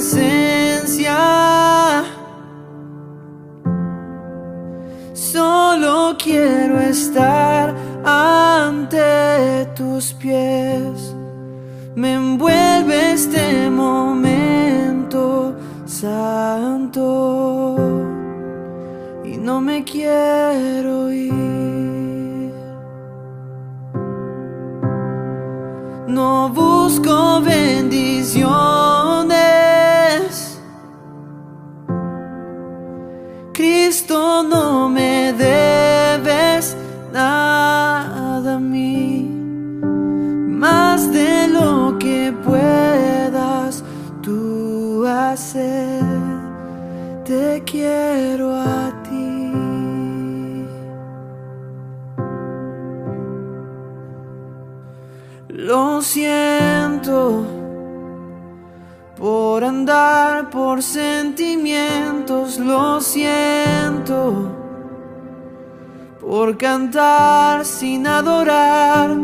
presencia. Solo quiero estar ante tus pies. Me envuelve este momento santo y no me quiero ir. No busco bendiciones. Cristo, no me debes nada a mí, más de lo que puedas tú hacer. Te quiero a ti. Lo siento por andar por sentimientos, lo siento por cantar sin adorar.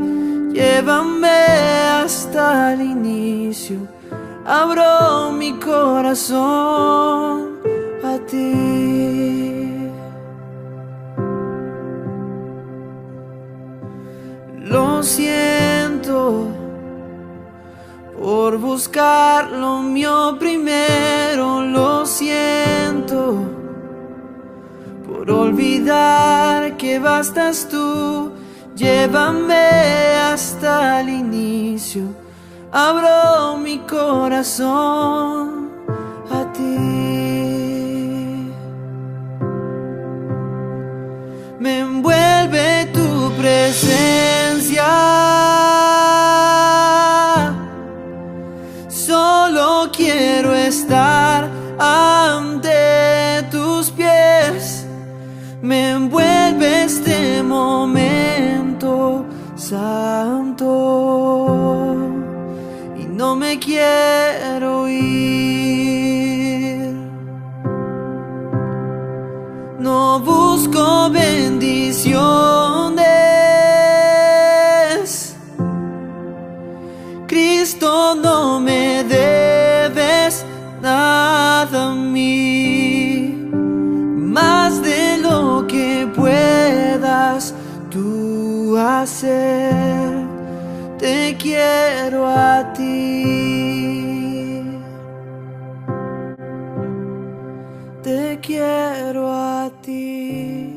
Llévame hasta el inicio, abro mi corazón a ti. Lo siento por buscar lo mío primero, lo siento por olvidar que bastas tú. Llévame hasta el inicio, abro mi corazón a ti. Me envuelve tu presencia. Solo quiero estar ante tus pies. Me envuelve este momento santo y no me quiero ir. No busco bendiciones. Cristo, no me debes nada a mí, más de lo que puedas tú hacer. Te quiero a ti. Te quiero a ti.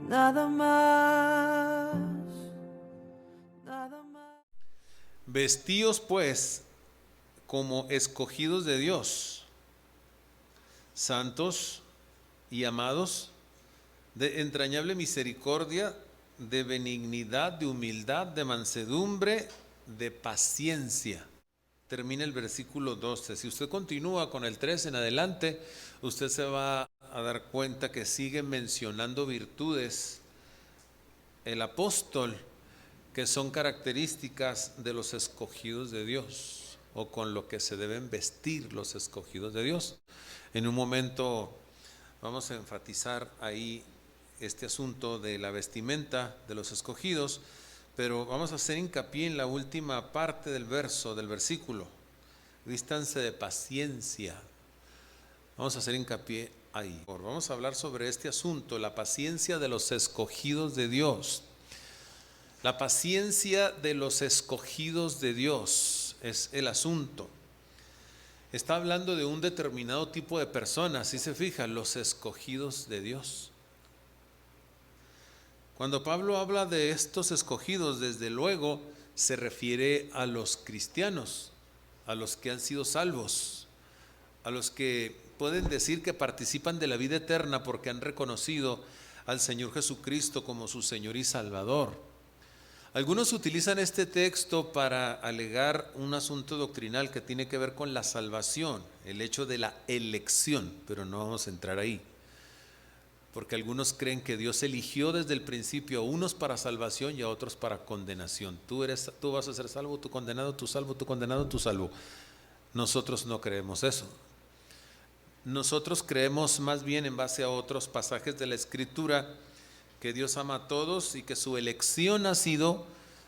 Nada más. Nada más. Vestíos pues como escogidos de Dios, santos y amados, de entrañable misericordia, de benignidad, de humildad, de mansedumbre, de paciencia. Termina el versículo 12. Si usted continúa con el 3 en adelante, usted se va a dar cuenta que sigue mencionando virtudes el apóstol que son características de los escogidos de Dios, o con lo que se deben vestir los escogidos de Dios. En un momento vamos a enfatizar ahí este asunto de la vestimenta de los escogidos, pero vamos a hacer hincapié en la última parte del versículo. Vístanse de paciencia. Vamos a hacer hincapié ahí. Vamos a hablar sobre este asunto, la paciencia de los escogidos de Dios. La paciencia de los escogidos de Dios es el asunto. Está hablando de un determinado tipo de personas, si se fijan, los escogidos de Dios. Cuando Pablo habla de estos escogidos, desde luego se refiere a los cristianos, a los que han sido salvos, a los que pueden decir que participan de la vida eterna porque han reconocido al Señor Jesucristo como su Señor y Salvador. Algunos utilizan este texto para alegar un asunto doctrinal que tiene que ver con la salvación, el hecho de la elección, pero no vamos a entrar ahí, porque algunos creen que Dios eligió desde el principio a unos para salvación y a otros para condenación. Tú vas a ser salvo, tú condenado, tú salvo, tú condenado, tú salvo. Nosotros no creemos eso. Nosotros creemos más bien en base a otros pasajes de la Escritura que Dios ama a todos y que su elección ha sido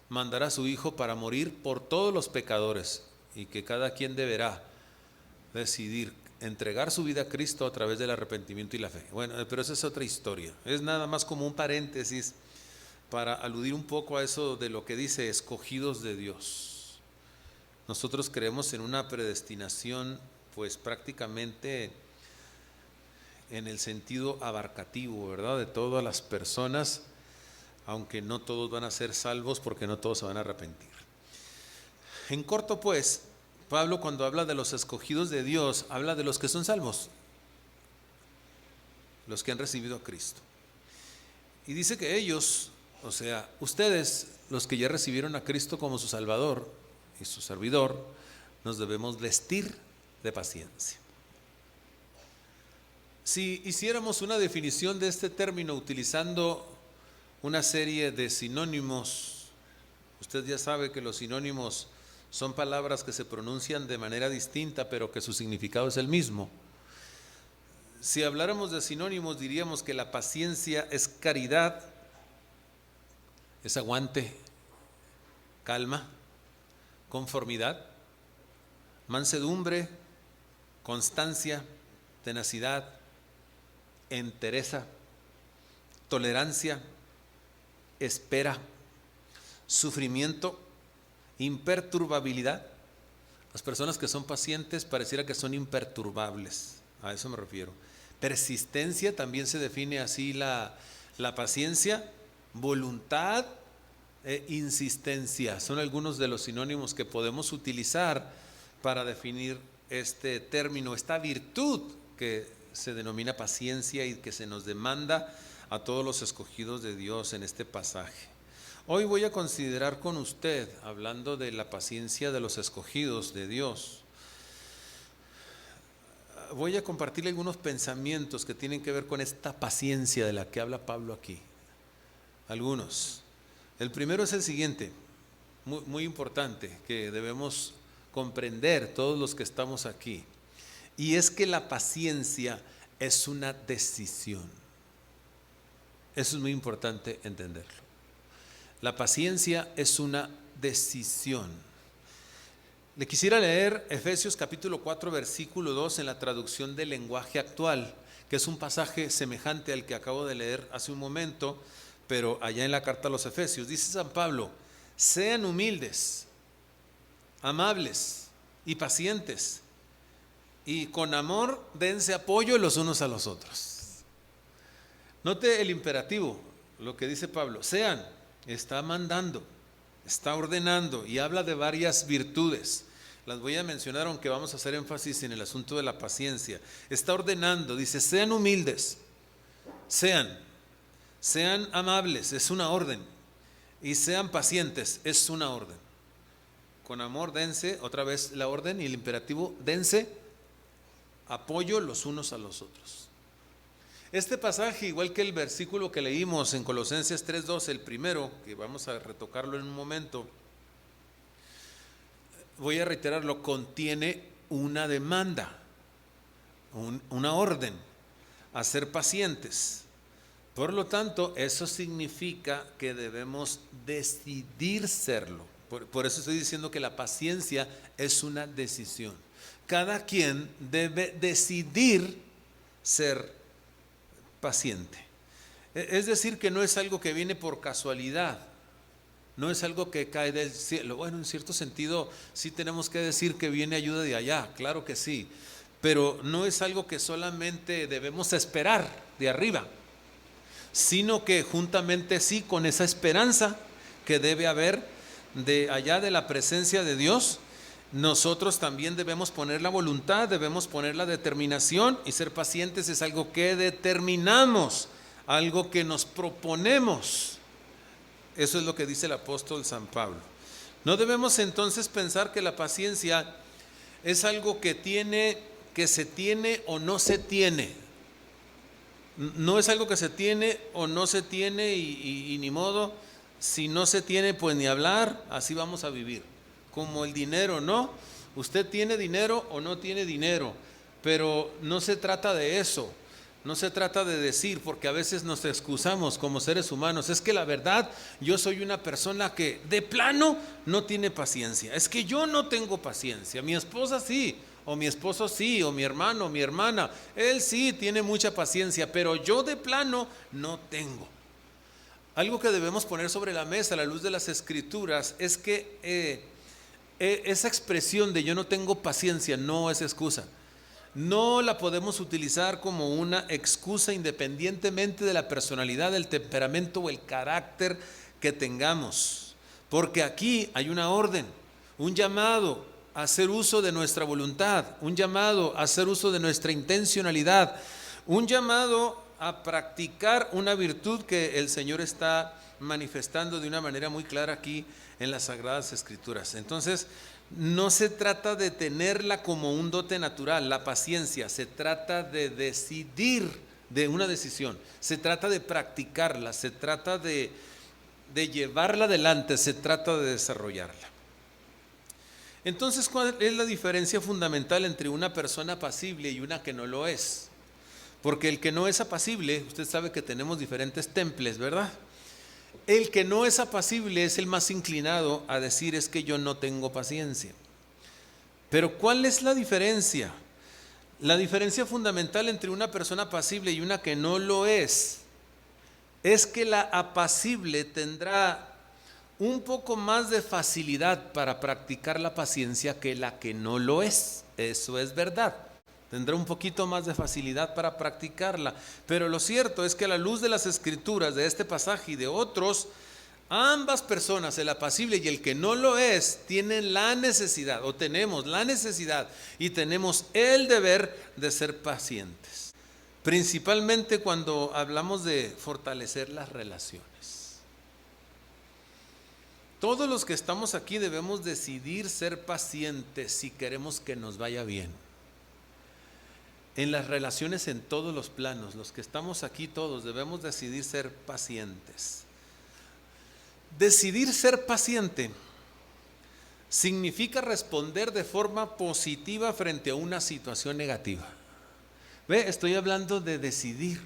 mandar a su Hijo para morir por todos los pecadores y que cada quien deberá decidir entregar su vida a Cristo a través del arrepentimiento y la fe. Bueno, pero esa es otra historia. Es nada más como un paréntesis para aludir un poco a eso de lo que dice escogidos de Dios. Nosotros creemos en una predestinación, pues prácticamente en el sentido abarcativo, ¿verdad? De todas las personas, aunque no todos van a ser salvos porque no todos se van a arrepentir. En corto, pues, Pablo, cuando habla de los escogidos de Dios, habla de los que son salvos, los que han recibido a Cristo. Y dice que ellos, o sea, ustedes, los que ya recibieron a Cristo como su Salvador y su servidor, nos debemos vestir de paciencia. Si hiciéramos una definición de este término utilizando una serie de sinónimos, usted ya sabe que los sinónimos son palabras que se pronuncian de manera distinta, pero que su significado es el mismo. Si habláramos de sinónimos, diríamos que la paciencia es caridad, es aguante, calma, conformidad, mansedumbre, constancia, tenacidad, entereza, tolerancia, espera, sufrimiento, imperturbabilidad. Las personas que son pacientes pareciera que son imperturbables, a eso me refiero. Persistencia, también se define así la paciencia. Voluntad e insistencia son algunos de los sinónimos que podemos utilizar para definir este término, esta virtud que se denomina paciencia y que se nos demanda a todos los escogidos de Dios en este pasaje. Hoy voy a considerar con usted, hablando de la paciencia de los escogidos de Dios, voy a compartirle algunos pensamientos que tienen que ver con esta paciencia de la que habla Pablo aquí. Algunos. El primero es el siguiente, muy importante, que debemos comprender todos los que estamos aquí, y es que la paciencia es una decisión. Eso es muy importante entenderlo. La paciencia es una decisión. Le quisiera leer Efesios capítulo 4 versículo 2 en la traducción del lenguaje actual, que es un pasaje semejante al que acabo de leer hace un momento, pero allá en la carta a los Efesios. Dice San Pablo: sean humildes, amables y pacientes, y con amor dense apoyo los unos a los otros. Note el imperativo, lo que dice Pablo: sean, está mandando, está ordenando, y habla de varias virtudes. Las voy a mencionar, aunque vamos a hacer énfasis en el asunto de la paciencia. Está ordenando, dice: sean humildes, sean amables, es una orden, y sean pacientes, es una orden. Con amor dense, otra vez la orden y el imperativo, dense apoyo los unos a los otros. Este pasaje, igual que el versículo que leímos en Colosenses 3:2, el primero, que vamos a retocarlo en un momento, voy a reiterarlo, contiene una demanda, una orden a ser pacientes. Por lo tanto, eso significa que debemos decidir serlo. Por eso estoy diciendo que la paciencia es una decisión. Cada quien debe decidir ser paciente. Es decir, que no es algo que viene por casualidad, no es algo que cae del cielo. Bueno, en cierto sentido sí tenemos que decir que viene ayuda de allá, claro que sí, pero no es algo que solamente debemos esperar de arriba, sino que juntamente sí con esa esperanza que debe haber de allá de la presencia de Dios, nosotros también debemos poner la voluntad, debemos poner la determinación, y ser pacientes es algo que determinamos, algo que nos proponemos. Eso es lo que dice el apóstol San Pablo. No debemos entonces pensar que la paciencia es algo que se tiene o no se tiene. No es algo que se tiene o no se tiene y ni modo, si no se tiene pues ni hablar, así vamos a vivir. Como el dinero, ¿no? Usted tiene dinero o no tiene dinero, pero no se trata de eso, no se trata de decir, porque a veces nos excusamos como seres humanos, es que la verdad, yo soy una persona que de plano no tiene paciencia, es que yo no tengo paciencia, mi esposa sí, O mi esposo sí, o mi hermano, o mi hermana, él sí tiene mucha paciencia, pero yo de plano no tengo. Algo que debemos poner sobre la mesa a la luz de las Escrituras es que esa expresión de yo no tengo paciencia no es excusa. No la podemos utilizar como una excusa independientemente de la personalidad, del temperamento o el carácter que tengamos. Porque aquí hay una orden, un llamado a hacer uso de nuestra voluntad, un llamado a hacer uso de nuestra intencionalidad, un llamado a practicar una virtud que el Señor está manifestando de una manera muy clara aquí en las Sagradas Escrituras. Entonces, no se trata de tenerla como un dote natural, la paciencia, se trata de decidir, de una decisión, se trata de practicarla, se trata de llevarla adelante, se trata de desarrollarla. Entonces, ¿cuál es la diferencia fundamental entre una persona apacible y una que no lo es? Porque el que no es apacible, usted sabe que tenemos diferentes temples, ¿verdad? El que no es apacible es el más inclinado a decir es que yo no tengo paciencia. Pero ¿cuál es la diferencia? La diferencia fundamental entre una persona apacible y una que no lo es que la apacible tendrá un poco más de facilidad para practicar la paciencia que la que no lo es. Eso es verdad. Tendrá un poquito más de facilidad para practicarla. Pero lo cierto es que a la luz de las Escrituras, de este pasaje y de otros, ambas personas, el apacible y el que no lo es, tienen la necesidad, o tenemos la necesidad y tenemos el deber de ser pacientes. Principalmente cuando hablamos de fortalecer las relaciones. Todos los que estamos aquí debemos decidir ser pacientes si queremos que nos vaya bien. En las relaciones en todos los planos, los que estamos aquí todos debemos decidir ser pacientes. Decidir ser paciente significa responder de forma positiva frente a una situación negativa. Ve, estoy hablando de decidir.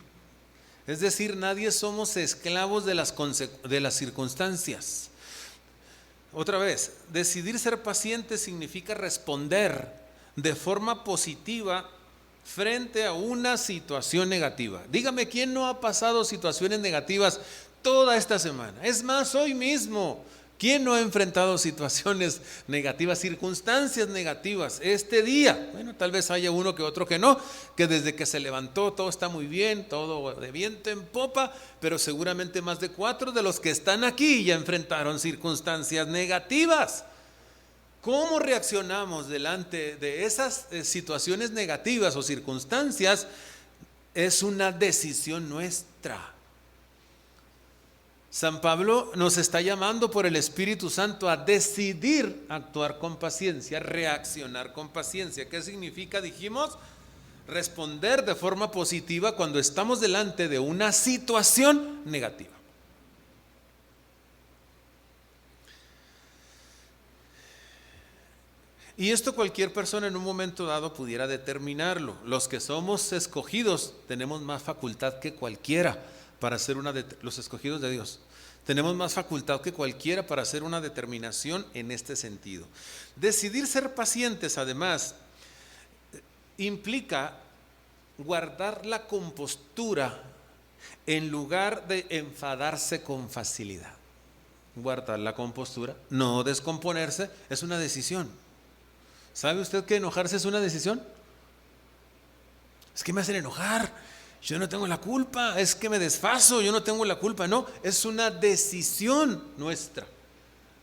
Es decir, nadie somos esclavos de las circunstancias. Otra vez, decidir ser paciente significa responder de forma positiva frente a una situación negativa. Dígame, ¿quién no ha pasado situaciones negativas toda esta semana? Es más, hoy mismo, ¿quién no ha enfrentado situaciones negativas, circunstancias negativas este día? Bueno, tal vez haya uno que otro que no, que desde que se levantó todo está muy bien, todo de viento en popa, pero seguramente más de 4 de los que están aquí ya enfrentaron circunstancias negativas. ¿Cómo reaccionamos delante de esas situaciones negativas o circunstancias? Es una decisión nuestra. San Pablo nos está llamando por el Espíritu Santo a decidir actuar con paciencia, reaccionar con paciencia. ¿Qué significa? Dijimos, responder de forma positiva cuando estamos delante de una situación negativa. Y esto cualquier persona en un momento dado pudiera determinarlo. Los que somos escogidos tenemos más facultad que cualquiera para hacer los escogidos de Dios. Tenemos más facultad que cualquiera para hacer una determinación en este sentido. Decidir ser pacientes, además, implica guardar la compostura en lugar de enfadarse con facilidad. Guardar la compostura, no descomponerse, es una decisión. ¿Sabe usted que enojarse es una decisión? Es que me hacen enojar, yo no tengo la culpa, es que me desfaso, yo no tengo la culpa. No, es una decisión nuestra.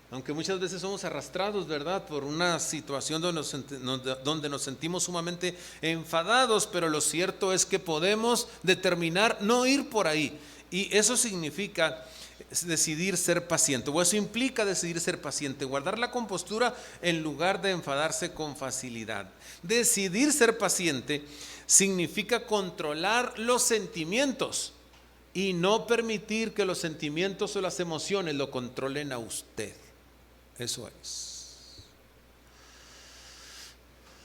Aunque muchas veces somos arrastrados, ¿verdad?, por una situación donde nos sentimos sumamente enfadados, pero lo cierto es que podemos determinar no ir por ahí. Y eso significa decidir ser paciente, o eso implica decidir ser paciente, guardar la compostura en lugar de enfadarse con facilidad. Decidir ser paciente significa controlar los sentimientos y no permitir que los sentimientos o las emociones lo controlen a usted. Eso es.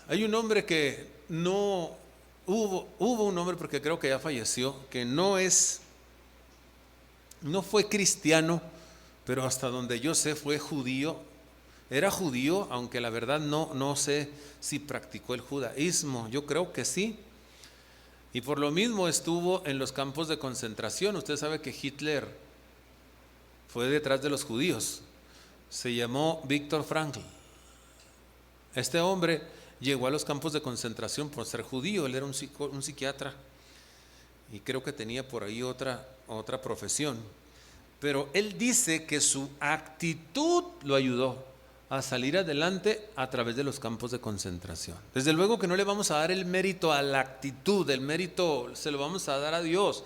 Hay un hombre que hubo un hombre, porque creo que ya falleció, que no fue cristiano, pero hasta donde yo sé fue judío, Era judío, aunque la verdad no sé si practicó el judaísmo. Yo creo que sí. Y por lo mismo estuvo en los campos de concentración. Usted sabe que Hitler fue detrás de los judíos. Se llamó Viktor Frankl. Este hombre llegó a los campos de concentración por ser judío. Él era un psiquiatra y creo que tenía por ahí otra profesión. Pero él dice que su actitud lo ayudó a salir adelante a través de los campos de concentración. Desde luego que no le vamos a dar el mérito a la actitud, el mérito se lo vamos a dar a Dios,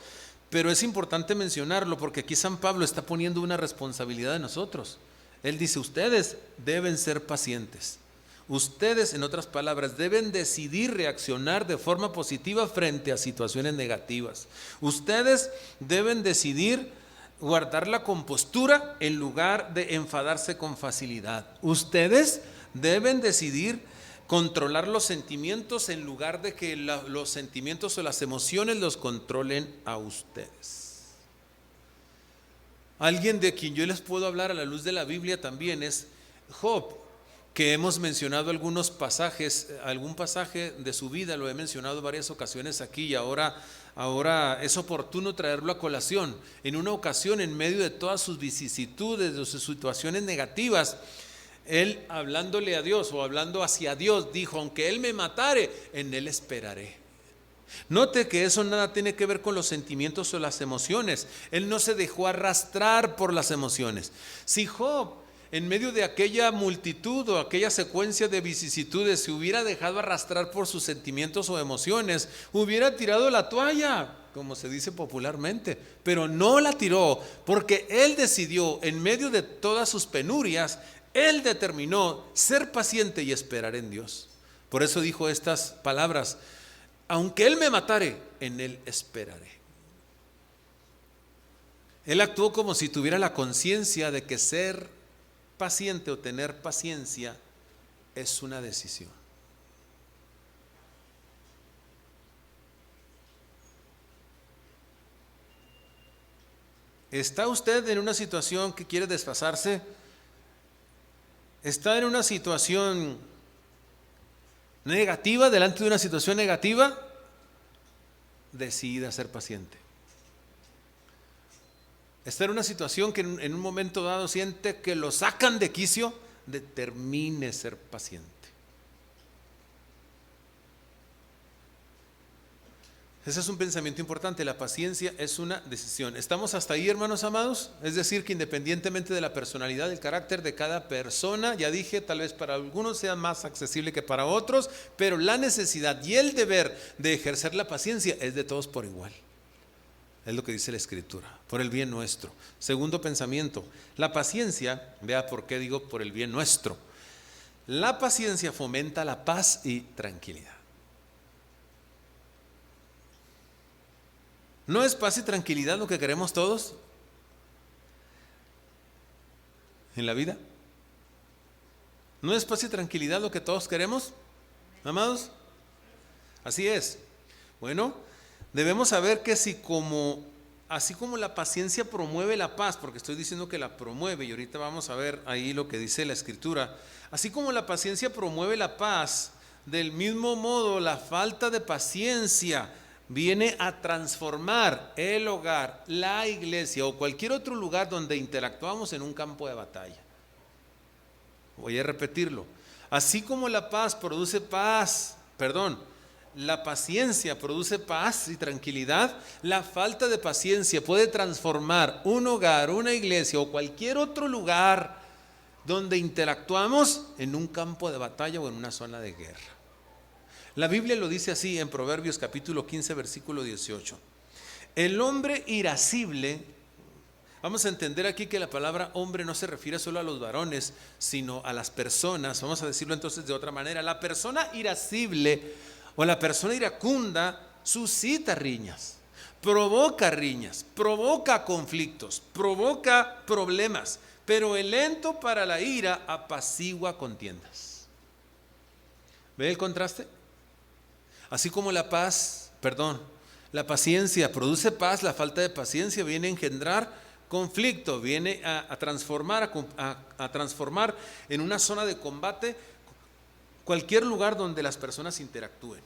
pero es importante mencionarlo porque aquí San Pablo está poniendo una responsabilidad en nosotros. Él dice, ustedes deben ser pacientes. Ustedes, en otras palabras, deben decidir reaccionar de forma positiva frente a situaciones negativas. Ustedes deben decidir guardar la compostura en lugar de enfadarse con facilidad. Ustedes deben decidir controlar los sentimientos en lugar de que los sentimientos o las emociones los controlen a ustedes. Alguien de quien yo les puedo hablar a la luz de la Biblia también es Job, que hemos mencionado algunos pasajes, algún pasaje de su vida lo he mencionado varias ocasiones aquí y ahora es oportuno traerlo a colación. En una ocasión, en medio de todas sus vicisitudes, de sus situaciones negativas, él hablándole a Dios o hablando hacia Dios, dijo, aunque Él me matare, en Él esperaré. Note que eso nada tiene que ver con los sentimientos o las emociones. Él no se dejó arrastrar por las emociones. Si Job, en medio de aquella multitud o aquella secuencia de vicisitudes, se hubiera dejado arrastrar por sus sentimientos o emociones, hubiera tirado la toalla, como se dice popularmente, pero no la tiró, porque él decidió, en medio de todas sus penurias, él determinó ser paciente y esperar en Dios. Por eso dijo estas palabras, aunque Él me matare, en Él esperaré. Él actuó como si tuviera la conciencia de que ser paciente o tener paciencia es una decisión. ¿Está usted en una situación que quiere desfasarse? ¿Está en una situación negativa, delante de una situación negativa? Decida ser paciente. ¿Está en una situación que en un momento dado siente que lo sacan de quicio? Determine ser paciente. Ese es un pensamiento importante. La paciencia es una decisión. ¿Estamos hasta ahí, hermanos amados? Es decir, que independientemente de la personalidad, del carácter de cada persona, ya dije, tal vez para algunos sea más accesible que para otros, pero la necesidad y el deber de ejercer la paciencia es de todos por igual. Es lo que dice la Escritura, por el bien nuestro. Segundo pensamiento, la paciencia, vea por qué digo por el bien nuestro. La paciencia fomenta la paz y tranquilidad. ¿No es paz y tranquilidad lo que queremos todos en la vida? ¿No es paz y tranquilidad lo que todos queremos, amados? Así es. Bueno, debemos saber que así como la paciencia promueve la paz, porque estoy diciendo que la promueve, y ahorita vamos a ver ahí lo que dice la Escritura, así como la paciencia promueve la paz, del mismo modo la falta de paciencia viene a transformar el hogar, la iglesia o cualquier otro lugar donde interactuamos en un campo de batalla. Voy a repetirlo. Así como la paciencia produce paz y tranquilidad, la falta de paciencia puede transformar un hogar, una iglesia o cualquier otro lugar donde interactuamos en un campo de batalla o en una zona de guerra. La Biblia lo dice así en Proverbios capítulo 15 versículo 18. El hombre irascible, vamos a entender aquí que la palabra hombre no se refiere solo a los varones, sino a las personas. Vamos a decirlo entonces de otra manera. La persona irascible o la persona iracunda suscita riñas, provoca conflictos, provoca problemas, pero el lento para la ira apacigua contiendas. ¿Ve el contraste? Así como la paciencia produce paz, la falta de paciencia viene a engendrar conflicto, viene a transformar, a transformar en una zona de combate cualquier lugar donde las personas interactúen.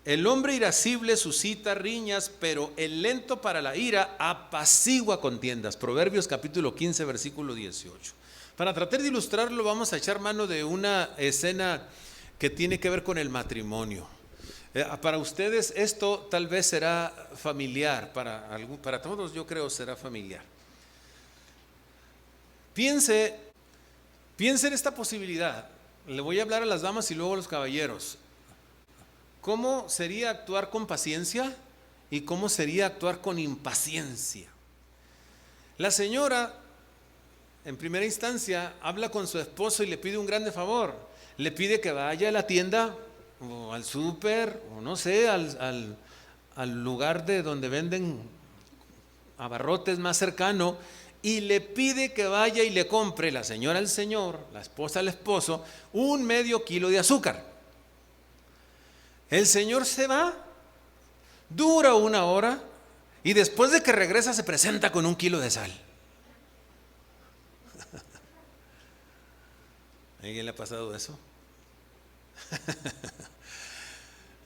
El hombre irascible suscita riñas, pero el lento para la ira apacigua contiendas. Proverbios capítulo 15, versículo 18. Para tratar de ilustrarlo, vamos a echar mano de una escena que tiene que ver con el matrimonio. Para ustedes esto tal vez será familiar, para todos yo creo será familiar. Piense en esta posibilidad. Le voy a hablar a las damas y luego a los caballeros. ¿Cómo sería actuar con paciencia y cómo sería actuar con impaciencia? La señora, en primera instancia, habla con su esposo y le pide un grande favor. Le pide que vaya a la tienda o al súper o no sé, al lugar de donde venden abarrotes más cercano, y le pide que vaya y le compre la señora al señor, la esposa al esposo, un medio kilo de azúcar. El señor se va, dura una hora y después de que regresa se presenta con un kilo de sal. ¿A alguien le ha pasado eso?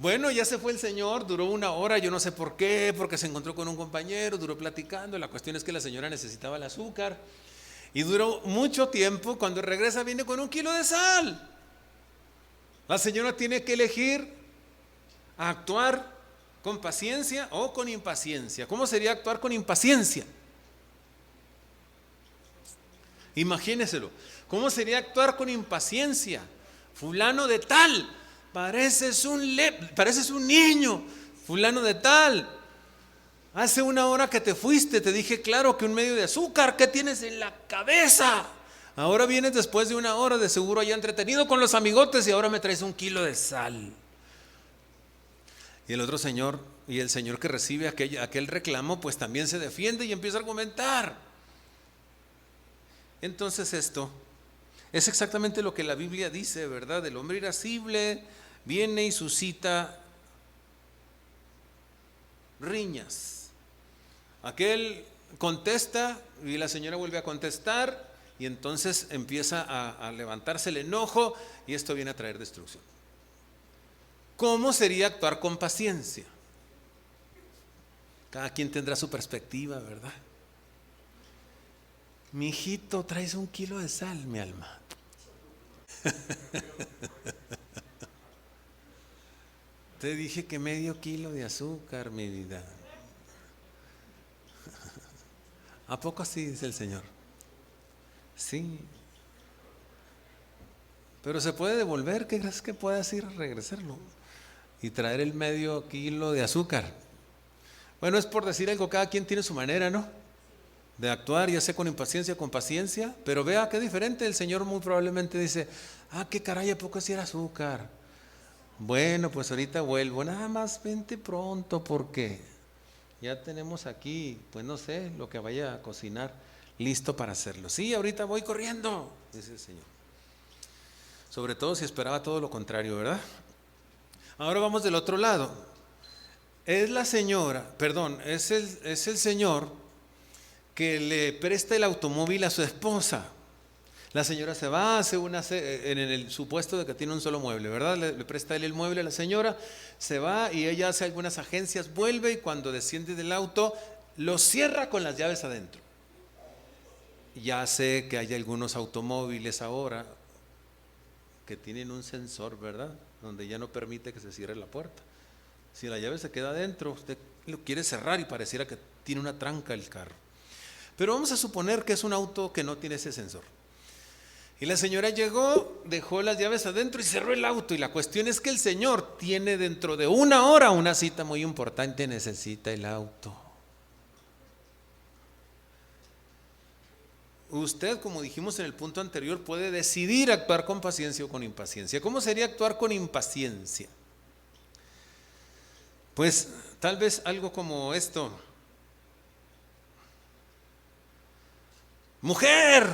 Bueno, ya se fue el señor, duró una hora, yo no sé por qué, porque se encontró con un compañero, duró platicando. La cuestión es que la señora necesitaba el azúcar y duró mucho tiempo. Cuando regresa viene con un kilo de sal. La señora tiene que elegir actuar con paciencia o con impaciencia. ¿Cómo sería actuar con impaciencia? Imagíneselo. ¿Cómo sería actuar con impaciencia? Fulano de tal, pareces un niño, fulano de tal. Hace una hora que te fuiste, te dije claro que un medio de azúcar, ¿qué tienes en la cabeza? Ahora vienes después de una hora, de seguro allá entretenido con los amigotes y ahora me traes un kilo de sal. Y el otro señor, y el señor que recibe aquel reclamo, pues también se defiende y empieza a argumentar. Entonces esto es exactamente lo que la Biblia dice, ¿verdad? El hombre irascible viene y suscita riñas. Aquel contesta y la señora vuelve a contestar y entonces empieza a levantarse el enojo y esto viene a traer destrucción. ¿Cómo sería actuar con paciencia? Cada quien tendrá su perspectiva, ¿verdad? Mi hijito, traes un kilo de sal, mi alma. Te dije que medio kilo de azúcar, mi vida. ¿A poco así dice el Señor? Sí. Pero se puede devolver. ¿Qué crees que puedas ir a regresarlo? Y traer el medio kilo de azúcar. Bueno, es por decir algo, cada quien tiene su manera, ¿no? De actuar, ya sea con impaciencia, con paciencia. Pero vea qué diferente. El Señor muy probablemente dice, qué caray, ¿a poco así era azúcar? Bueno, pues ahorita vuelvo, nada más vente pronto porque ya tenemos aquí, pues no sé, lo que vaya a cocinar listo para hacerlo. Sí, ahorita voy corriendo, dice el Señor. Sobre todo si esperaba todo lo contrario, ¿verdad? Ahora vamos del otro lado. Es la señora, perdón, es el señor que le presta el automóvil a su esposa. La señora se va, en el supuesto de que tiene un solo mueble, ¿verdad? Le presta él el mueble a la señora, se va y ella hace algunas agencias, vuelve y cuando desciende del auto, lo cierra con las llaves adentro. Ya sé que hay algunos automóviles ahora que tienen un sensor, ¿verdad? Donde ya no permite que se cierre la puerta. Si la llave se queda adentro, usted lo quiere cerrar y pareciera que tiene una tranca el carro. Pero vamos a suponer que es un auto que no tiene ese sensor. Y la señora llegó, dejó las llaves adentro y cerró el auto. Y la cuestión es que el señor tiene dentro de una hora una cita muy importante, necesita el auto. Usted, como dijimos en el punto anterior, puede decidir actuar con paciencia o con impaciencia. ¿Cómo sería actuar con impaciencia? Pues tal vez algo como esto. Mujer,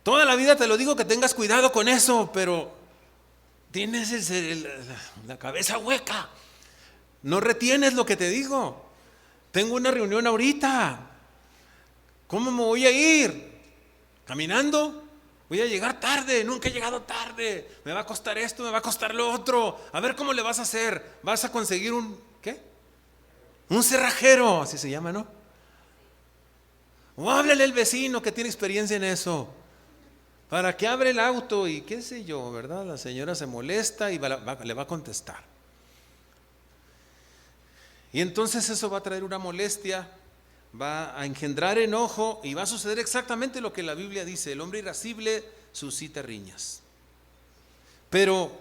toda la vida te lo digo que tengas cuidado con eso, pero tienes la cabeza hueca. No retienes lo que te digo. Tengo una reunión ahorita. ¿Cómo me voy a ir? ¿Caminando? Voy a llegar tarde, nunca he llegado tarde. Me va a costar esto, me va a costar lo otro. A ver cómo le vas a hacer. Vas a conseguir ¿qué? Un cerrajero, así se llama, ¿no? O háblale al vecino que tiene experiencia en eso, para que abra el auto y qué sé yo, ¿verdad? La señora se molesta y le va a contestar. Y entonces eso va a traer una molestia, va a engendrar enojo y va a suceder exactamente lo que la Biblia dice: el hombre irascible suscita riñas, pero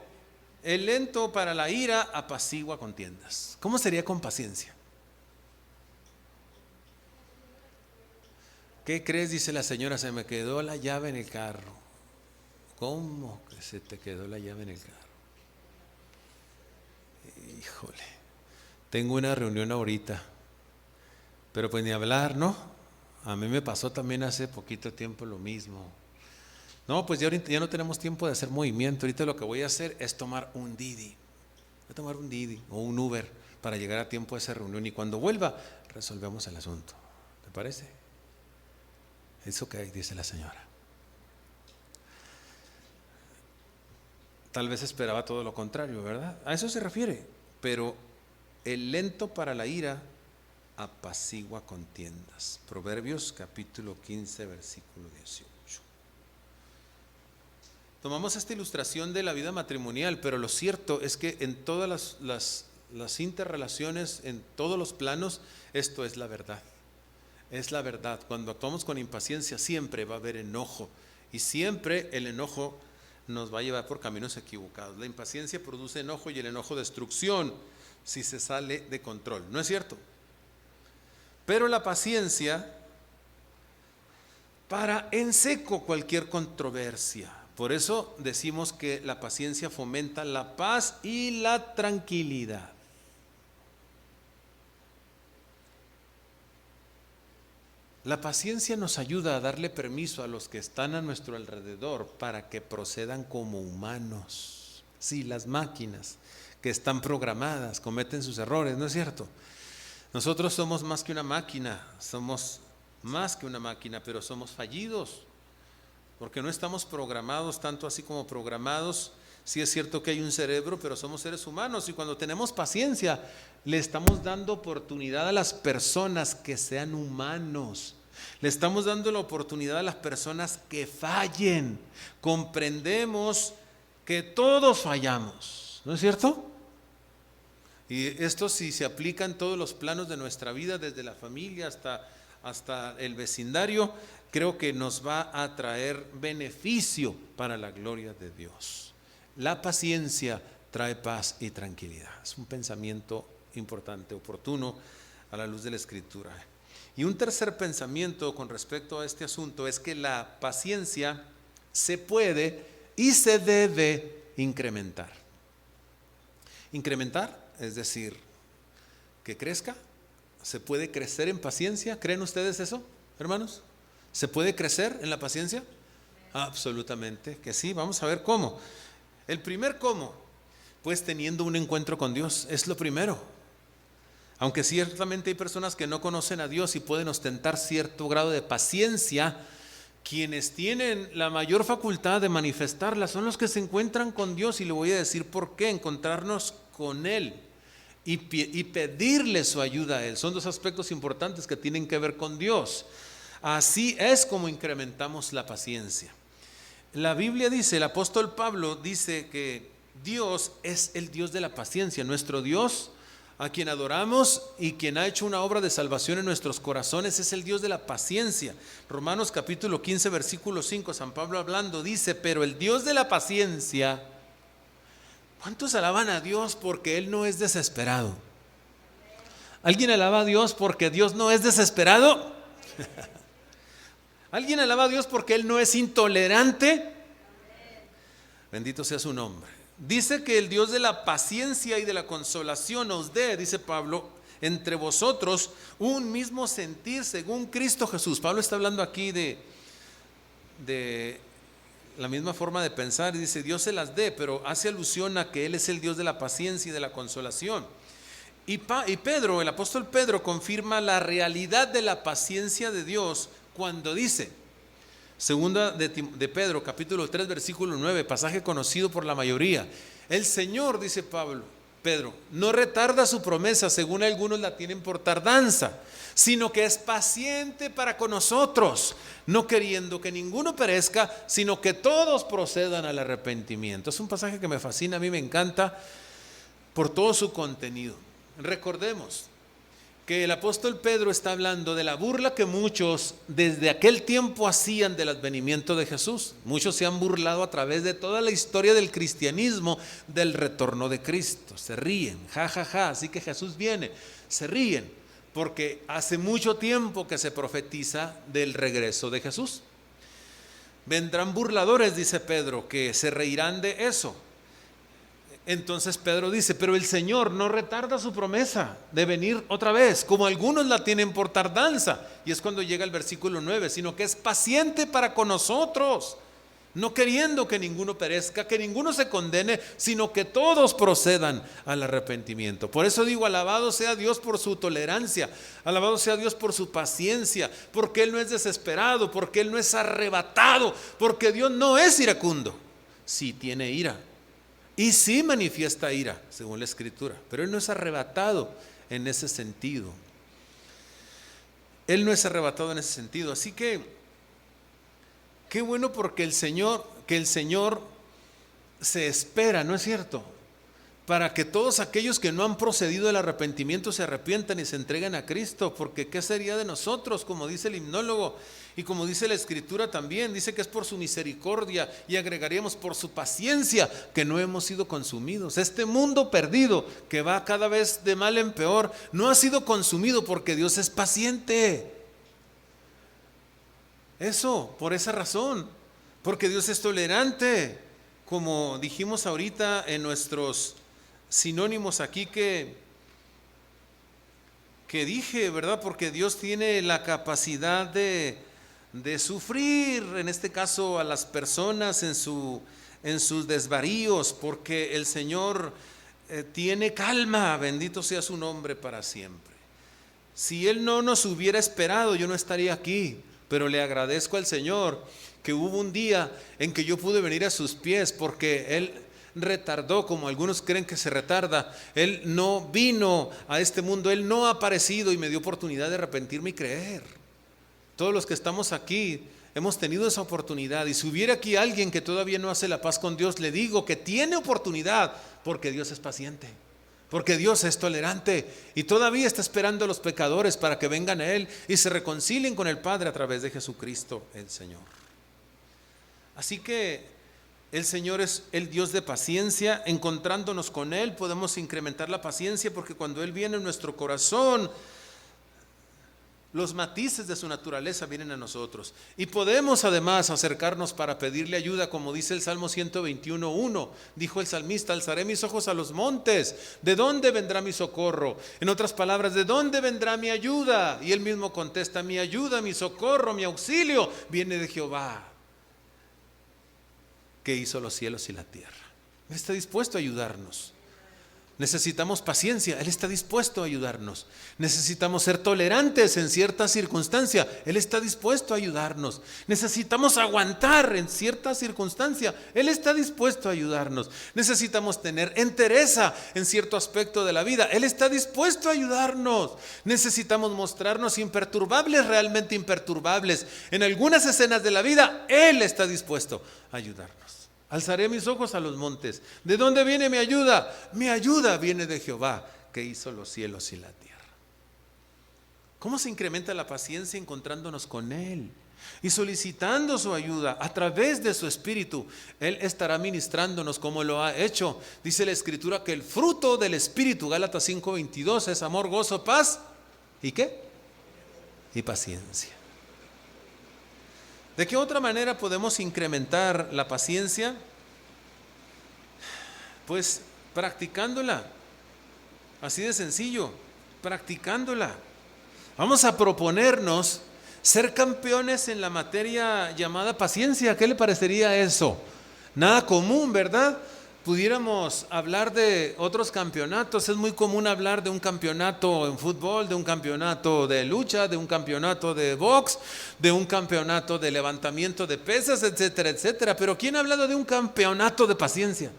el lento para la ira apacigua contiendas. ¿Cómo sería con paciencia? ¿Qué crees? Dice la señora: se me quedó la llave en el carro. ¿Cómo que se te quedó la llave en el carro? Híjole, tengo una reunión ahorita, pero pues ni hablar, ¿no? A mí me pasó también hace poquito tiempo lo mismo. No, pues ya no tenemos tiempo de hacer movimiento. Ahorita lo que voy a hacer es tomar un Didi. Voy a tomar un Didi o un Uber para llegar a tiempo a esa reunión, y cuando vuelva resolvemos el asunto. ¿Te parece? Eso que dice la señora. Tal vez esperaba todo lo contrario, ¿verdad? A eso se refiere. Pero el lento para la ira apacigua contiendas. Proverbios capítulo 15, versículo 18. Tomamos esta ilustración de la vida matrimonial, pero lo cierto es que en todas las interrelaciones, en todos los planos, esto es la verdad. Es la verdad. Cuando actuamos con impaciencia siempre va a haber enojo, y siempre el enojo nos va a llevar por caminos equivocados. La impaciencia produce enojo, y el enojo destrucción si se sale de control. ¿No es cierto? Pero la paciencia para en seco cualquier controversia. Por eso decimos que la paciencia fomenta la paz y la tranquilidad. La paciencia nos ayuda a darle permiso a los que están a nuestro alrededor para que procedan como humanos. Sí, las máquinas que están programadas cometen sus errores, ¿no es cierto? Nosotros somos más que una máquina, pero somos fallidos, porque no estamos programados tanto así como programados. Sí es cierto que hay un cerebro, pero somos seres humanos, y cuando tenemos paciencia le estamos dando oportunidad a las personas que sean humanos. Le estamos dando la oportunidad a las personas que fallen. Comprendemos que todos fallamos, ¿no es cierto? Y esto sí se aplica en todos los planos de nuestra vida, desde la familia hasta el vecindario. Creo que nos va a traer beneficio para la gloria de Dios. La paciencia trae paz y tranquilidad. Es un pensamiento importante, oportuno a la luz de la Escritura. Y un tercer pensamiento con respecto a este asunto es que la paciencia se puede y se debe incrementar. Incrementar, es decir, que crezca. ¿Se puede crecer en paciencia? ¿Creen ustedes eso, hermanos? ¿Se puede crecer en la paciencia? Absolutamente que sí. Vamos a ver cómo. El primer cómo, pues teniendo un encuentro con Dios, es lo primero. Aunque ciertamente hay personas que no conocen a Dios y pueden ostentar cierto grado de paciencia, quienes tienen la mayor facultad de manifestarla son los que se encuentran con Dios, y le voy a decir por qué. Encontrarnos con Él y pedirle su ayuda a Él son dos aspectos importantes que tienen que ver con Dios. Así es como incrementamos la paciencia. La Biblia dice, el apóstol Pablo dice que Dios es el Dios de la paciencia. Nuestro Dios, a quien adoramos y quien ha hecho una obra de salvación en nuestros corazones, es el Dios de la paciencia. Romanos capítulo 15, versículo 5, San Pablo hablando dice: pero el Dios de la paciencia, ¿cuántos alaban a Dios porque Él no es desesperado? ¿Alguien alaba a Dios porque Dios no es desesperado? ¿Alguien alaba a Dios porque Él no es intolerante? Bendito sea su nombre. Dice que el Dios de la paciencia y de la consolación os dé, dice Pablo, entre vosotros un mismo sentir según Cristo Jesús. Pablo está hablando aquí de la misma forma de pensar, y dice Dios se las dé, pero hace alusión a que Él es el Dios de la paciencia y de la consolación. Y Pedro, el apóstol Pedro, confirma la realidad de la paciencia de Dios Cuando dice, segunda de Pedro, capítulo 3, versículo 9, pasaje conocido por la mayoría, el Señor, dice Pedro, no retarda su promesa, según algunos la tienen por tardanza, sino que es paciente para con nosotros, no queriendo que ninguno perezca, sino que todos procedan al arrepentimiento. Es un pasaje que me fascina, a mí me encanta por todo su contenido. Recordemos que el apóstol Pedro está hablando de la burla que muchos desde aquel tiempo hacían del advenimiento de Jesús. Muchos se han burlado a través de toda la historia del cristianismo del retorno de Cristo. Se ríen, ja, así que Jesús viene. Se ríen porque hace mucho tiempo que se profetiza del regreso de Jesús. Vendrán burladores, dice Pedro, que se reirán de eso. Entonces Pedro dice, pero el Señor no retarda su promesa de venir otra vez, como algunos la tienen por tardanza. Y es cuando llega el versículo 9, sino que es paciente para con nosotros, no queriendo que ninguno perezca, que ninguno se condene, sino que todos procedan al arrepentimiento. Por eso digo, alabado sea Dios por su tolerancia, alabado sea Dios por su paciencia, porque Él no es desesperado, porque Él no es arrebatado, porque Dios no es iracundo. Sí tiene ira. Y sí manifiesta ira, según la Escritura, pero Él no es arrebatado en ese sentido. Él no es arrebatado en ese sentido. Así que, qué bueno porque el Señor se espera, ¿no es cierto? Para que todos aquellos que no han procedido al arrepentimiento se arrepientan y se entreguen a Cristo, porque ¿qué sería de nosotros? Como dice el himnólogo y como dice la Escritura también, dice que es por su misericordia y agregaríamos por su paciencia que no hemos sido consumidos. Este mundo perdido que va cada vez de mal en peor no ha sido consumido porque Dios es paciente. Eso, por esa razón, porque Dios es tolerante, como dijimos ahorita en nuestros sinónimos aquí que dije, ¿verdad? Porque Dios tiene la capacidad de sufrir, en este caso a las personas en sus desvaríos, porque el Señor tiene calma, bendito sea su nombre para siempre. Si Él no nos hubiera esperado, yo no estaría aquí, pero le agradezco al Señor que hubo un día en que yo pude venir a sus pies, porque Él retardó, como algunos creen que se retarda. Él no vino a este mundo, Él no ha aparecido y me dio oportunidad de arrepentirme y creer. Todos los que estamos aquí hemos tenido esa oportunidad, y si hubiera aquí alguien que todavía no hace la paz con Dios, le digo que tiene oportunidad, porque Dios es paciente, porque Dios es tolerante y todavía está esperando a los pecadores para que vengan a Él y se reconcilien con el Padre a través de Jesucristo el Señor. Así que el Señor es el Dios de paciencia. Encontrándonos con Él podemos incrementar la paciencia, porque cuando Él viene en nuestro corazón, los matices de su naturaleza vienen a nosotros. Y podemos además acercarnos para pedirle ayuda, como dice el Salmo 121:1. Dijo el salmista, alzaré mis ojos a los montes. ¿De dónde vendrá mi socorro? En otras palabras, ¿de dónde vendrá mi ayuda? Y Él mismo contesta, mi ayuda, mi socorro, mi auxilio viene de Jehová, que hizo los cielos y la tierra. Él está dispuesto a ayudarnos. Necesitamos paciencia, Él está dispuesto a ayudarnos. Necesitamos ser tolerantes en ciertas circunstancias, Él está dispuesto a ayudarnos. Necesitamos aguantar en ciertas circunstancias, Él está dispuesto a ayudarnos. Necesitamos tener entereza en cierto aspecto de la vida, Él está dispuesto a ayudarnos. Necesitamos mostrarnos imperturbables, realmente imperturbables. En algunas escenas de la vida, Él está dispuesto a ayudarnos. Alzaré mis ojos a los montes. ¿De dónde viene mi ayuda? Mi ayuda viene de Jehová, que hizo los cielos y la tierra. ¿Cómo se incrementa la paciencia? Encontrándonos con Él y solicitando su ayuda a través de su Espíritu. Él estará ministrándonos como lo ha hecho. Dice la Escritura que el fruto del Espíritu, Gálatas 5:22, es amor, gozo, paz. ¿Y qué? Y paciencia. ¿De qué otra manera podemos incrementar la paciencia? Pues practicándola. Así de sencillo, practicándola. Vamos a proponernos ser campeones en la materia llamada paciencia. ¿Qué le parecería eso? Nada común, ¿verdad? pudiéramos hablar de otros campeonatos. Es muy común hablar de un campeonato en fútbol, de un campeonato de lucha, de un campeonato de box, de un campeonato de levantamiento de pesas, etcétera, etcétera. Pero ¿quién ha hablado de un campeonato de paciencia?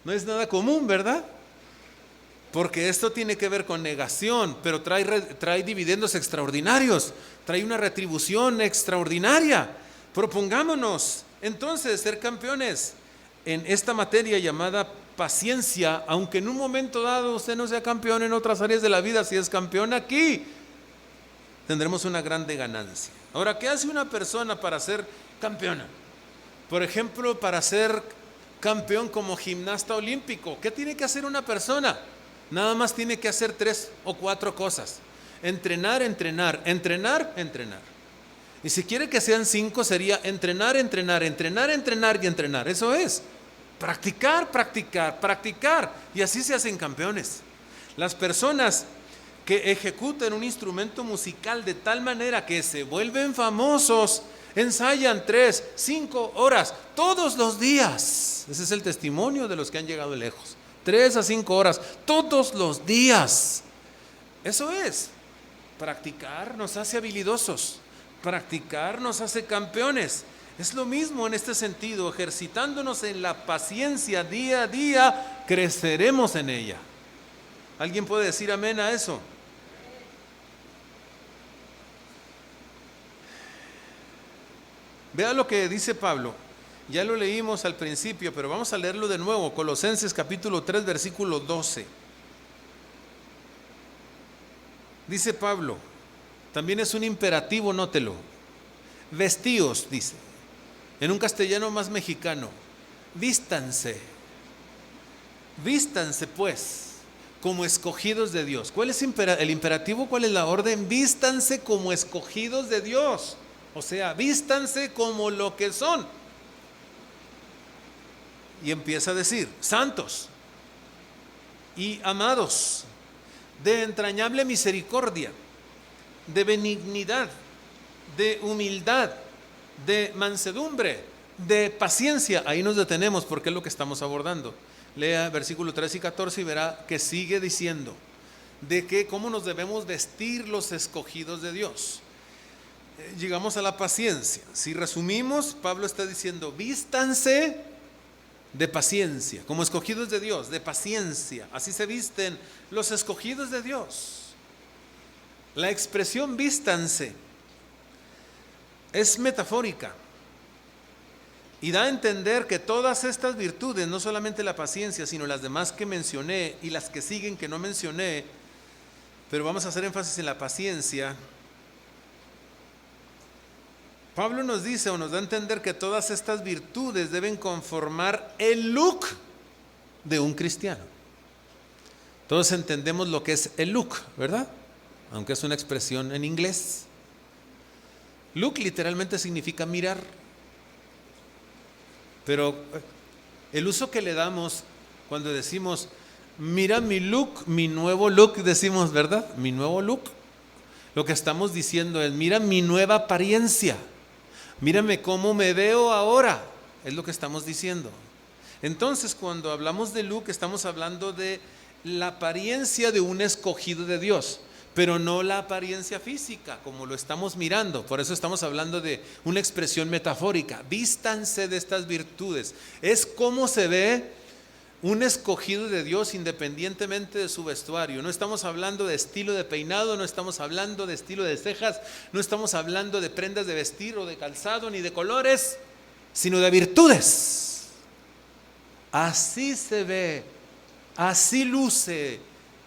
No es nada común, ¿verdad? Porque esto tiene que ver con negación, pero trae dividendos extraordinarios, trae una retribución extraordinaria. Propongámonos entonces ser campeones en esta materia llamada paciencia, aunque en un momento dado usted no sea campeón en otras áreas de la vida. Si es campeón aquí, tendremos una grande ganancia. Ahora, ¿qué hace una persona para ser campeona? Por ejemplo, para ser campeón como gimnasta olímpico, ¿qué tiene que hacer una persona? Nada más tiene que hacer 3 o 4 cosas: entrenar, entrenar, entrenar, entrenar. Y si quiere que sean 5, sería entrenar, entrenar, entrenar, entrenar y entrenar. Eso es, practicar, practicar, practicar. Y así se hacen campeones. Las personas que ejecutan un instrumento musical de tal manera que se vuelven famosos, ensayan 3, 5 horas todos los días. Ese es el testimonio de los que han llegado lejos. 3 a 5 horas todos los días. Eso es, practicar nos hace habilidosos. Practicar nos hace campeones. Es lo mismo en este sentido. Ejercitándonos en la paciencia día a día, creceremos en ella. ¿Alguien puede decir amén a eso? Vea lo que dice Pablo. Ya lo leímos al principio, pero vamos a leerlo de nuevo. Colosenses capítulo 3, versículo 12. Dice Pablo, también es un imperativo, nótelo. Vestíos, dice, en un castellano más mexicano. Vístanse. Vístanse pues como escogidos de Dios. ¿Cuál es el imperativo? ¿Cuál es la orden? Vístanse como escogidos de Dios. O sea, vístanse como lo que son. Y empieza a decir, santos y amados, de entrañable misericordia, de benignidad, de humildad, de mansedumbre, de paciencia. Ahí nos detenemos porque es lo que estamos abordando. Lea versículo 13 y 14 y verá que sigue diciendo de que cómo nos debemos vestir los escogidos de Dios. Llegamos a la paciencia. Si resumimos, Pablo está diciendo, vístanse de paciencia, como escogidos de Dios, de paciencia. Así se visten los escogidos de Dios. La expresión vístanse es metafórica y da a entender que todas estas virtudes, no solamente la paciencia, sino las demás que mencioné y las que siguen que no mencioné, pero vamos a hacer énfasis en la paciencia. Pablo nos dice o nos da a entender que todas estas virtudes deben conformar el look de un cristiano. Todos entendemos lo que es el look, ¿verdad? Aunque es una expresión en inglés. Look literalmente significa mirar. Pero el uso que le damos cuando decimos, mira mi look, mi nuevo look, decimos, ¿verdad? Mi nuevo look. Lo que estamos diciendo es, mira mi nueva apariencia. Mírame cómo me veo ahora. Es lo que estamos diciendo. Entonces, cuando hablamos de look, estamos hablando de la apariencia de un escogido de Dios, pero no la apariencia física, como lo estamos mirando. Por eso estamos hablando de una expresión metafórica. Vístanse de estas virtudes. Es como se ve un escogido de Dios independientemente de su vestuario. No estamos hablando de estilo de peinado, no estamos hablando de estilo de cejas, no estamos hablando de prendas de vestir o de calzado, ni de colores, sino de virtudes. Así se ve, así luce,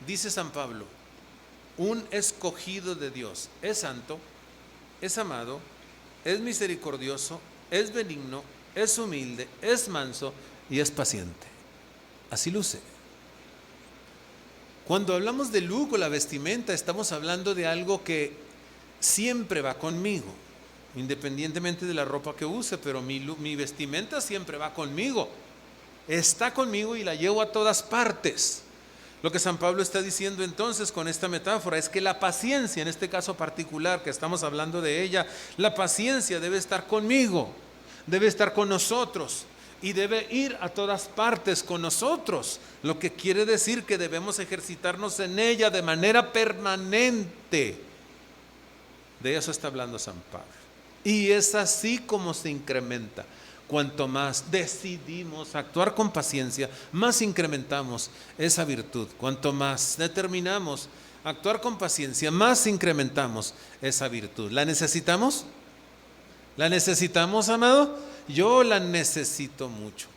dice San Pablo, un escogido de Dios. Es santo, es amado, es misericordioso, es benigno, es humilde, es manso y es paciente. Así luce. Cuando hablamos de look o la vestimenta, estamos hablando de algo que siempre va conmigo, independientemente de la ropa que use, pero mi vestimenta siempre va conmigo. Está conmigo y la llevo a todas partes. Lo que San Pablo está diciendo entonces con esta metáfora es que la paciencia, en este caso particular que estamos hablando de ella, la paciencia debe estar conmigo, debe estar con nosotros. y debe ir a todas partes con nosotros, lo que quiere decir que debemos ejercitarnos en ella de manera permanente. De eso está hablando San Pablo. Y es así como se incrementa. Cuanto más decidimos actuar con paciencia, más incrementamos esa virtud. Cuanto más determinamos actuar con paciencia, más incrementamos esa virtud. ¿La necesitamos? ¿La necesitamos, amado? Yo la necesito mucho.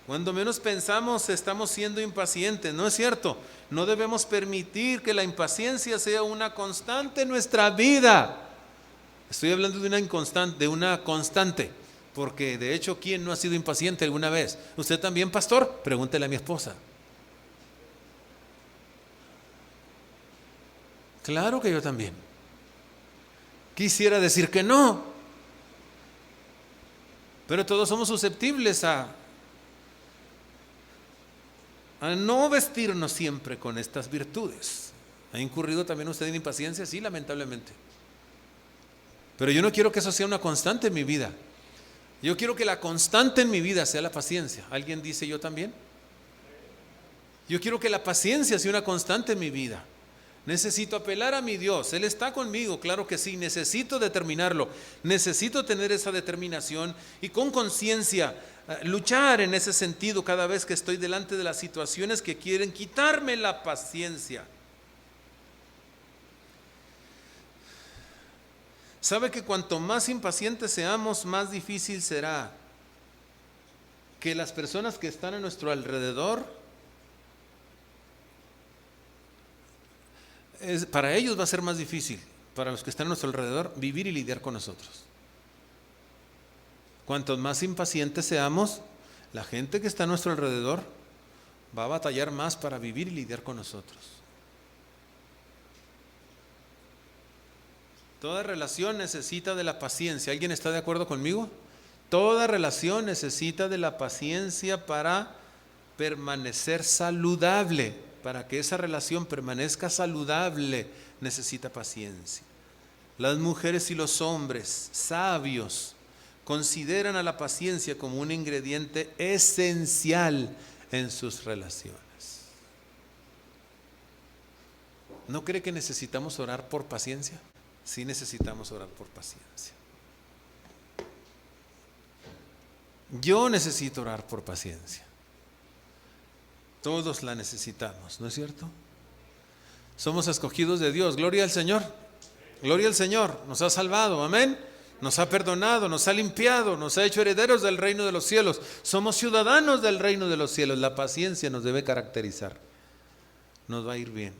Cuando menos pensamos, estamos siendo impacientes, ¿no es cierto? No debemos permitir que la impaciencia sea una constante en nuestra vida. Estoy hablando de una constante, porque de hecho, ¿quién no ha sido impaciente alguna vez? ¿Usted también, pastor? Pregúntele a mi esposa. Claro que yo también. Quisiera decir que no, pero todos somos susceptibles a no vestirnos siempre con estas virtudes. ¿Ha incurrido también usted en impaciencia? Sí, lamentablemente. Pero yo no quiero que eso sea una constante en mi vida. Yo quiero que la constante en mi vida sea la paciencia. ¿Alguien dice yo también? Yo quiero que la paciencia sea una constante en mi vida. Necesito apelar a mi Dios. Él está conmigo, claro que sí. Necesito determinarlo. Necesito tener esa determinación y con conciencia luchar en ese sentido cada vez que estoy delante de las situaciones que quieren quitarme la paciencia. ¿Sabe que cuanto más impacientes seamos, más difícil será que las personas que están a nuestro alrededor, para ellos va a ser más difícil, para los que están a nuestro alrededor, vivir y lidiar con nosotros? Cuantos más impacientes seamos, la gente que está a nuestro alrededor va a batallar más para vivir y lidiar con nosotros. Toda relación necesita de la paciencia. ¿Alguien está de acuerdo conmigo? Toda relación necesita de la paciencia para permanecer saludable. Para que esa relación permanezca saludable, necesita paciencia. Las mujeres y los hombres sabios consideran a la paciencia como un ingrediente esencial en sus relaciones. ¿No cree que necesitamos orar por paciencia? Sí, necesitamos orar por paciencia. Yo necesito orar por paciencia. Todos la necesitamos, ¿no es cierto? Somos escogidos de Dios. Gloria al Señor. Gloria al Señor. Nos ha salvado, amén. Nos ha perdonado, nos ha limpiado, nos ha hecho herederos del reino de los cielos. Somos ciudadanos del reino de los cielos. La paciencia nos debe caracterizar. Nos va a ir bien.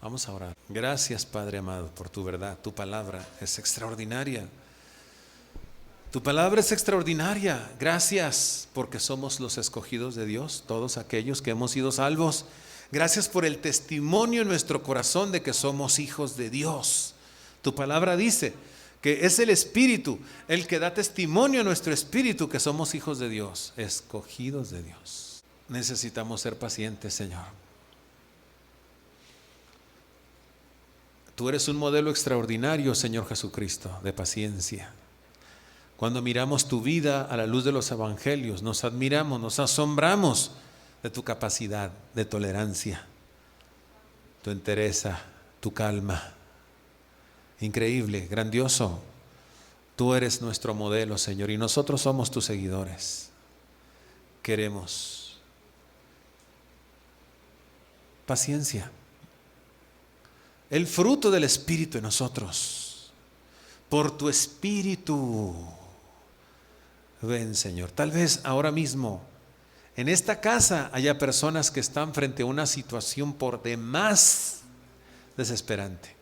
Vamos a orar. Gracias, Padre amado, por tu verdad. Tu palabra es extraordinaria. Tu palabra es extraordinaria. Gracias porque somos los escogidos de Dios, todos aquellos que hemos sido salvos. Gracias por el testimonio en nuestro corazón de que somos hijos de Dios. Tu palabra dice que es el Espíritu el que da testimonio a nuestro espíritu que somos hijos de Dios, escogidos de Dios. Necesitamos ser pacientes, Señor. Tú eres un modelo extraordinario, Señor Jesucristo, de paciencia. Cuando miramos tu vida a la luz de los evangelios, nos admiramos, nos asombramos de tu capacidad de tolerancia, tu entereza, tu calma. Increíble, grandioso. Tú eres nuestro modelo, Señor, y nosotros somos tus seguidores. Queremos paciencia, el fruto del Espíritu en nosotros. Por tu Espíritu, ven, Señor. Tal vez ahora mismo en esta casa haya personas que están frente a una situación por demás desesperante.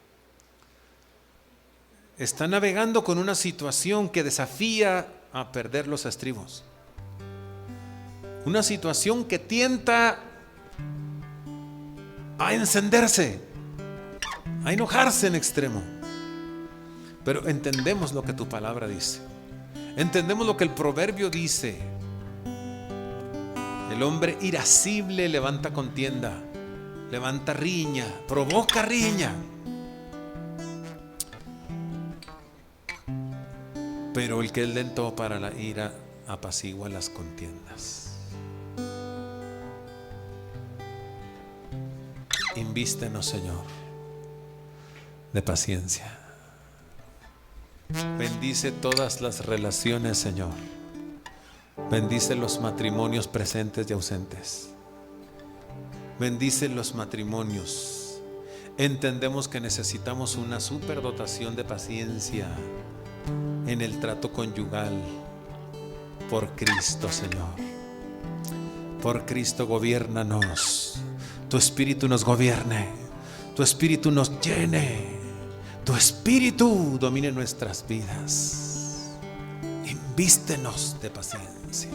Están navegando con una situación que desafía a perder los estribos. Una situación que tienta a encenderse, a enojarse en extremo. Pero entendemos lo que tu palabra dice. Entendemos lo que el proverbio dice. El hombre irascible levanta contienda, levanta riña, provoca riña. Pero el que es lento para la ira apacigua las contiendas. Invístenos, Señor, de paciencia. Bendice todas las relaciones, Señor. Bendice los matrimonios presentes y ausentes. Bendice los matrimonios. Entendemos que necesitamos una superdotación de paciencia en el trato conyugal. Por Cristo, Señor. Por Cristo, gobiérnanos. Tu Espíritu nos gobierne. Tu Espíritu nos llene. Tu Espíritu domine nuestras vidas. Invístenos de paciencia.